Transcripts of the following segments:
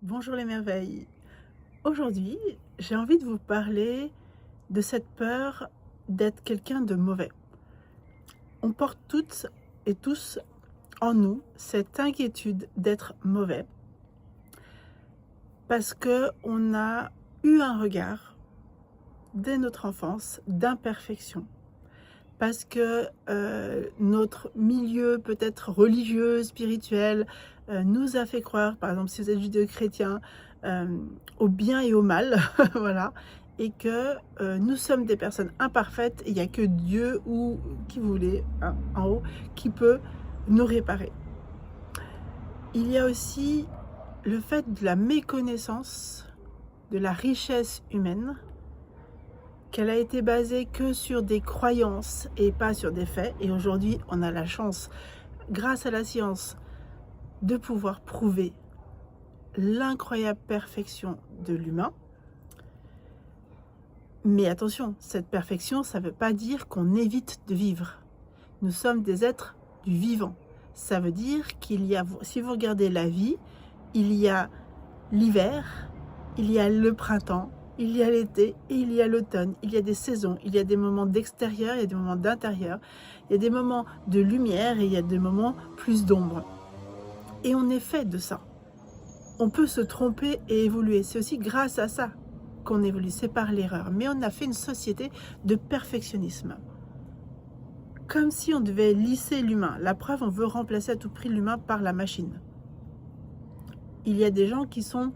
Bonjour les merveilles. Aujourd'hui, j'ai envie de vous parler de cette peur d'être quelqu'un de mauvais. On porte toutes et tous en nous cette inquiétude d'être mauvais parce que on a eu un regard dès notre enfance d'imperfection. Parce que notre milieu peut-être religieux, spirituel, nous a fait croire, par exemple si vous êtes judéo-chrétien, au bien et au mal, voilà, et que nous sommes des personnes imparfaites, et il n'y a que Dieu ou qui vous voulez, hein, en haut, qui peut nous réparer. Il y a aussi le fait de la méconnaissance de la richesse humaine, qu'elle a été basée que sur des croyances et pas sur des faits. Et aujourd'hui, on a la chance, grâce à la science, de pouvoir prouver l'incroyable perfection de l'humain. Mais attention, cette perfection, ça ne veut pas dire qu'on évite de vivre. Nous sommes des êtres du vivant. Ça veut dire qu'il y a, si vous regardez la vie, il y a l'hiver, il y a le printemps, il y a l'été et il y a l'automne. Il y a des saisons, il y a des moments d'extérieur, il y a des moments d'intérieur, il y a des moments de lumière et il y a des moments plus d'ombre. Et on est fait de ça. On peut se tromper et évoluer. C'est aussi grâce à ça qu'on évolue, c'est par l'erreur. Mais on a fait une société de perfectionnisme. Comme si on devait lisser l'humain. La preuve, on veut remplacer à tout prix l'humain par la machine. Il y a des gens qui sont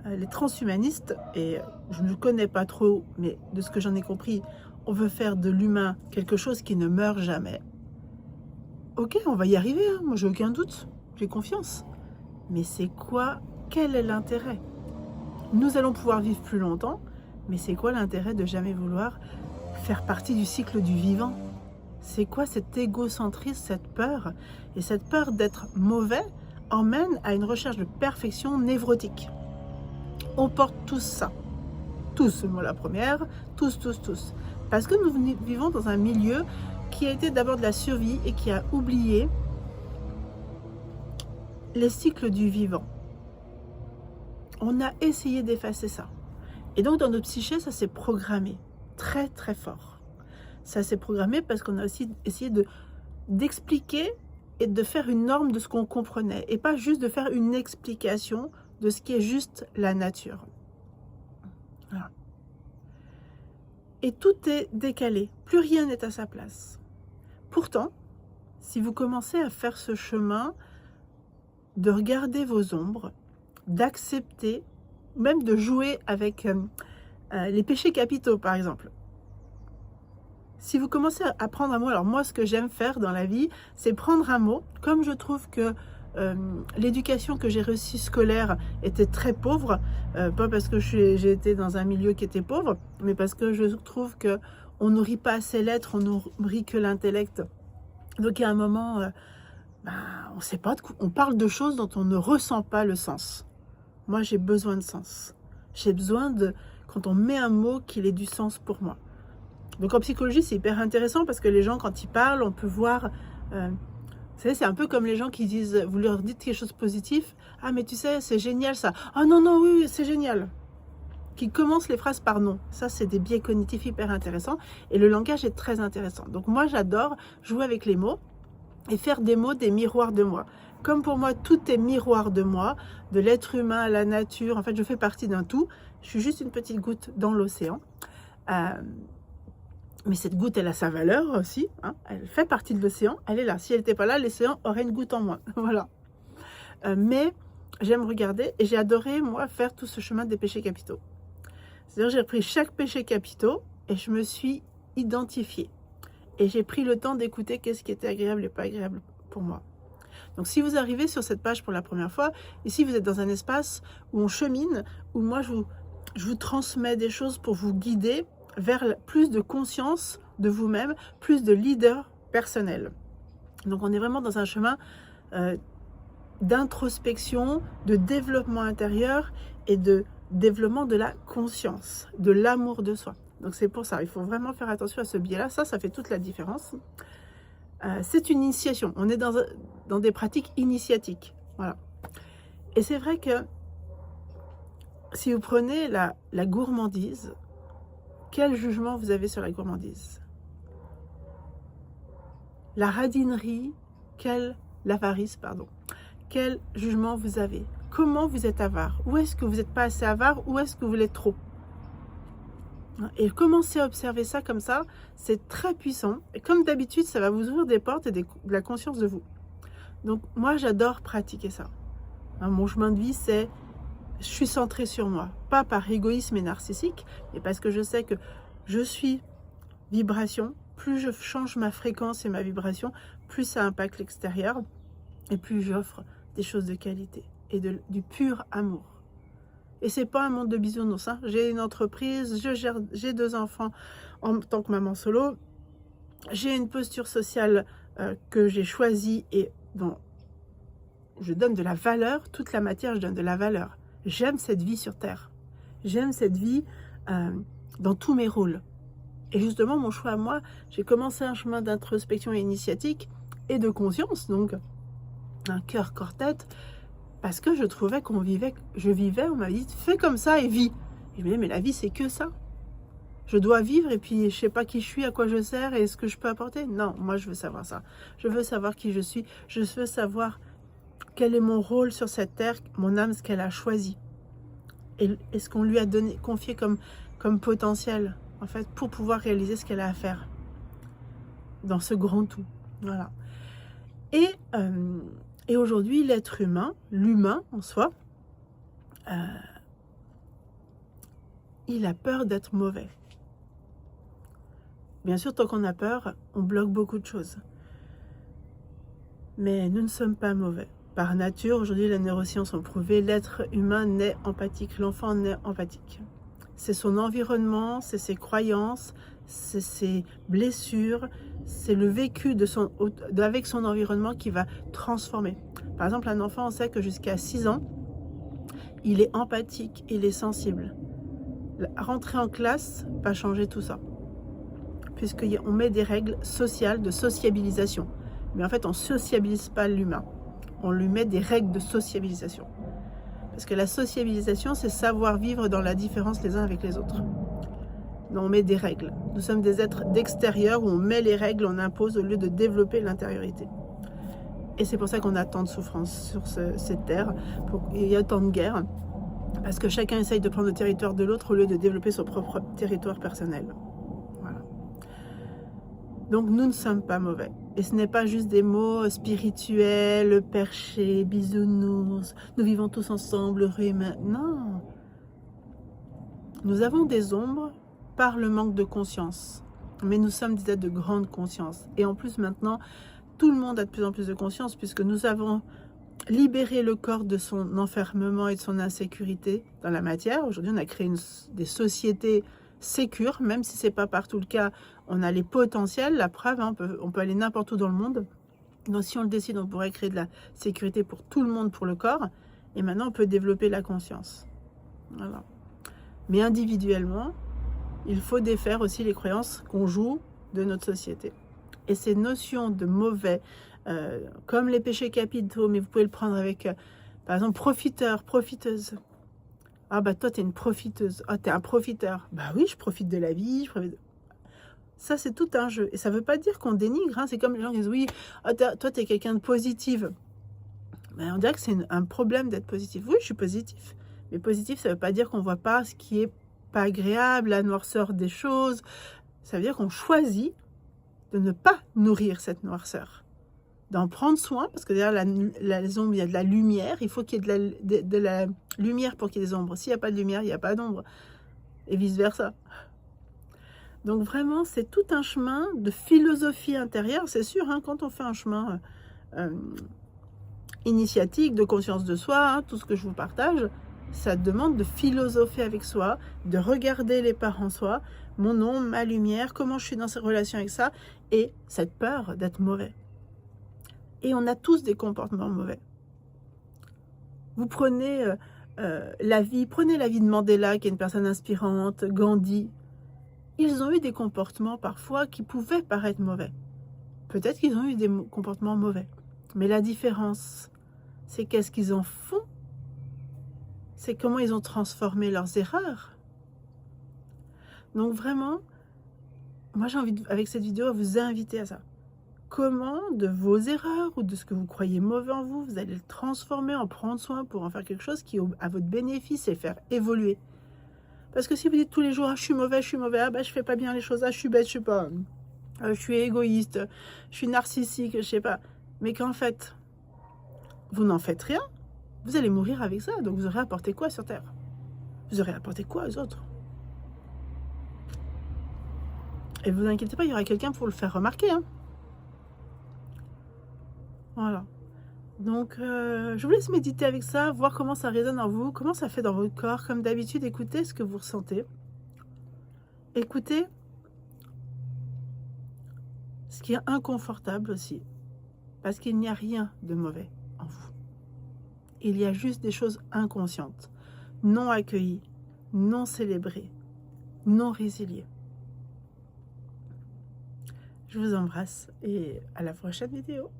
les transhumanistes, et je ne connais pas trop, mais de ce que j'en ai compris, on veut faire de l'humain quelque chose qui ne meurt jamais. Ok, on va y arriver, hein, moi j'ai aucun doute, j'ai confiance. Mais c'est quoi, quel est l'intérêt? Nous allons pouvoir vivre plus longtemps, mais c'est quoi l'intérêt de jamais vouloir faire partie du cycle du vivant? C'est quoi cet égocentrisme, cette peur? Et cette peur d'être mauvais emmène à une recherche de perfection névrotique. On porte tous ça. Tous, moi la première, tous. Parce que nous vivons dans un milieu qui a été d'abord de la survie et qui a oublié les cycles du vivant. On a essayé d'effacer ça. Et donc dans notre psyché, ça s'est programmé très très fort. Ça s'est programmé parce qu'on a aussi essayé d'expliquer et de faire une norme de ce qu'on comprenait. Et pas juste de faire une explication de ce qui est juste la nature. Voilà. Et tout est décalé, plus rien n'est à sa place. Pourtant, si vous commencez à faire ce chemin de regarder vos ombres, d'accepter, même de jouer avec les péchés capitaux par exemple. Si vous commencez à prendre un mot, alors moi ce que j'aime faire dans la vie, c'est prendre un mot, comme je trouve que l'éducation que j'ai reçue scolaire était très pauvre, pas parce que j'ai été dans un milieu qui était pauvre, mais parce que je trouve que on nourrit pas assez l'être, on nourrit que l'intellect. Donc il y a un moment, on sait pas, on parle de choses dont on ne ressent pas le sens. Moi j'ai besoin de sens. J'ai besoin de, quand on met un mot, qu'il ait du sens pour moi. Donc en psychologie c'est hyper intéressant parce que les gens quand ils parlent, on peut voir... vous savez, c'est un peu comme les gens qui disent, vous leur dites quelque chose de positif, ah mais tu sais, c'est génial ça. Ah non, non, oui, c'est génial. Qui commencent les phrases par non. Ça, c'est des biais cognitifs hyper intéressants. Et le langage est très intéressant. Donc moi, j'adore jouer avec les mots et faire des mots des miroirs de moi. Comme pour moi, tout est miroir de moi, de l'être humain à la nature. En fait, je fais partie d'un tout. Je suis juste une petite goutte dans l'océan. Mais cette goutte, elle a sa valeur aussi, hein. Elle fait partie de l'océan, elle est là. Si elle n'était pas là, l'océan aurait une goutte en moins. Voilà. Mais j'aime regarder et j'ai adoré, moi, faire tout ce chemin des péchés capitaux. C'est-à-dire, j'ai pris chaque péché capitaux et je me suis identifiée. Et j'ai pris le temps d'écouter qu'est-ce qui était agréable et pas agréable pour moi. Donc, si vous arrivez sur cette page pour la première fois, ici, vous êtes dans un espace où on chemine, où moi, je vous transmets des choses pour vous guider vers plus de conscience de vous-même, plus de leader personnel. Donc on est vraiment dans un chemin d'introspection, de développement intérieur et de développement de la conscience, de l'amour de soi. Donc c'est pour ça, il faut vraiment faire attention à ce biais-là, ça fait toute la différence. C'est une initiation, on est dans des pratiques initiatiques. Voilà. Et c'est vrai que si vous prenez la gourmandise, quel jugement vous avez sur la gourmandise? La radinerie, l'avarice, pardon. Quel jugement vous avez? Comment vous êtes avare? Où est-ce que vous n'êtes pas assez avare? Où est-ce que vous l'êtes trop? Et commencer à observer ça comme ça, c'est très puissant. Et comme d'habitude, ça va vous ouvrir des portes et de la conscience de vous. Donc moi, j'adore pratiquer ça. Mon chemin de vie, c'est je suis centrée sur moi. Pas par égoïsme et narcissique, mais parce que je sais que je suis vibration. Plus je change ma fréquence et ma vibration, plus ça impacte l'extérieur et plus j'offre des choses de qualité et du pur amour. Et c'est pas un monde de bisounours. Hein. J'ai une entreprise, j'ai 2 enfants en tant que maman solo. J'ai une posture sociale que j'ai choisie et dont je donne de la valeur. Toute la matière, je donne de la valeur. J'aime cette vie sur Terre. J'aime cette vie dans tous mes rôles. Et justement, mon choix à moi, j'ai commencé un chemin d'introspection initiatique et de conscience, donc un cœur, corps, tête, parce que je trouvais on m'a dit, fais comme ça et vis. Et je me dis, mais la vie, c'est que ça. Je dois vivre et puis je sais pas qui je suis, à quoi je sers et ce que je peux apporter. Non, moi, je veux savoir ça. Je veux savoir qui je suis. Je veux savoir quel est mon rôle sur cette terre, mon âme, ce qu'elle a choisi. Et ce qu'on lui a confié comme potentiel, en fait, pour pouvoir réaliser ce qu'elle a à faire dans ce grand tout. Voilà. Et aujourd'hui, l'être humain, l'humain en soi, il a peur d'être mauvais. Bien sûr, tant qu'on a peur, on bloque beaucoup de choses. Mais nous ne sommes pas mauvais. Par nature, aujourd'hui, les neurosciences ont prouvé, l'être humain naît empathique, l'enfant naît empathique. C'est son environnement, c'est ses croyances, c'est ses blessures, c'est le vécu avec son environnement qui va transformer. Par exemple, un enfant, on sait que jusqu'à 6 ans, il est empathique, il est sensible. Rentrer en classe va changer tout ça. Puisqu'on met des règles sociales de sociabilisation. Mais en fait, on ne sociabilise pas l'humain. On lui met des règles de sociabilisation. Parce que la sociabilisation, c'est savoir vivre dans la différence les uns avec les autres. Donc, on met des règles. Nous sommes des êtres d'extérieur où on met les règles, on impose au lieu de développer l'intériorité. Et c'est pour ça qu'on a tant de souffrances sur cette terre. Il y a tant de guerres. Parce que chacun essaye de prendre le territoire de l'autre au lieu de développer son propre territoire personnel. Voilà. Donc nous ne sommes pas mauvais. Et ce n'est pas juste des mots spirituels, perchés, bisounours, nous vivons tous ensemble, heureux et non. Nous avons des ombres par le manque de conscience. Mais nous sommes des êtres de grande conscience. Et en plus maintenant, tout le monde a de plus en plus de conscience puisque nous avons libéré le corps de son enfermement et de son insécurité dans la matière. Aujourd'hui, on a créé des sociétés sécures, même si ce n'est pas partout le cas. On a les potentiels, la preuve, hein, on peut aller n'importe où dans le monde. Donc si on le décide, on pourrait créer de la sécurité pour tout le monde, pour le corps. Et maintenant, on peut développer la conscience. Voilà. Mais individuellement, il faut défaire aussi les croyances qu'on joue de notre société. Et ces notions de mauvais, comme les péchés capitaux, mais vous pouvez le prendre avec, par exemple, profiteur, profiteuse. Ah bah toi, t'es une profiteuse. Ah, t'es un profiteur. Bah oui, je profite de la vie. Ça, c'est tout un jeu. Et ça ne veut pas dire qu'on dénigre. Hein. C'est comme les gens qui disent, oui, toi, t'es quelqu'un de positif. Ben, on dirait que c'est un problème d'être positif. Oui, je suis positif. Mais positif, ça ne veut pas dire qu'on ne voit pas ce qui est pas agréable, la noirceur des choses. Ça veut dire qu'on choisit de ne pas nourrir cette noirceur. D'en prendre soin, parce que derrière les ombres, il y a de la lumière. Il faut qu'il y ait de la lumière pour qu'il y ait des ombres. S'il n'y a pas de lumière, il n'y a pas d'ombre. Et vice-versa. Donc vraiment, c'est tout un chemin de philosophie intérieure. C'est sûr, hein, quand on fait un chemin initiatique, de conscience de soi, hein, tout ce que je vous partage, ça demande de philosopher avec soi, de regarder les parts en soi, mon ombre, ma lumière, comment je suis dans ces relations avec ça, et cette peur d'être mauvais. Et on a tous des comportements mauvais. Vous prenez prenez la vie de Mandela, qui est une personne inspirante, Gandhi. Ils ont eu des comportements parfois qui pouvaient paraître mauvais. Peut-être qu'ils ont eu des comportements mauvais. Mais la différence, c'est qu'est-ce qu'ils en font? c'est comment ils ont transformé leurs erreurs. Donc vraiment, moi j'ai envie, avec cette vidéo, à vous inviter à ça. Comment de vos erreurs ou de ce que vous croyez mauvais en vous, vous allez le transformer, en prendre soin pour en faire quelque chose qui est à votre bénéfice et faire évoluer. Parce que si vous dites tous les jours, ah, je suis mauvais, ah, bah, je fais pas bien les choses, ah, je suis bête, je sais pas, je suis égoïste, je suis narcissique, je sais pas, mais qu'en fait, vous n'en faites rien, vous allez mourir avec ça. Donc vous aurez apporté quoi sur Terre? Vous aurez apporté quoi aux autres? Et vous inquiétez pas, il y aura quelqu'un pour le faire remarquer, hein. Voilà. Donc, je vous laisse méditer avec ça, voir comment ça résonne en vous, comment ça fait dans votre corps. Comme d'habitude, écoutez ce que vous ressentez. Écoutez ce qui est inconfortable aussi, parce qu'il n'y a rien de mauvais en vous. Il y a juste des choses inconscientes, non accueillies, non célébrées, non résiliées. Je vous embrasse et à la prochaine vidéo.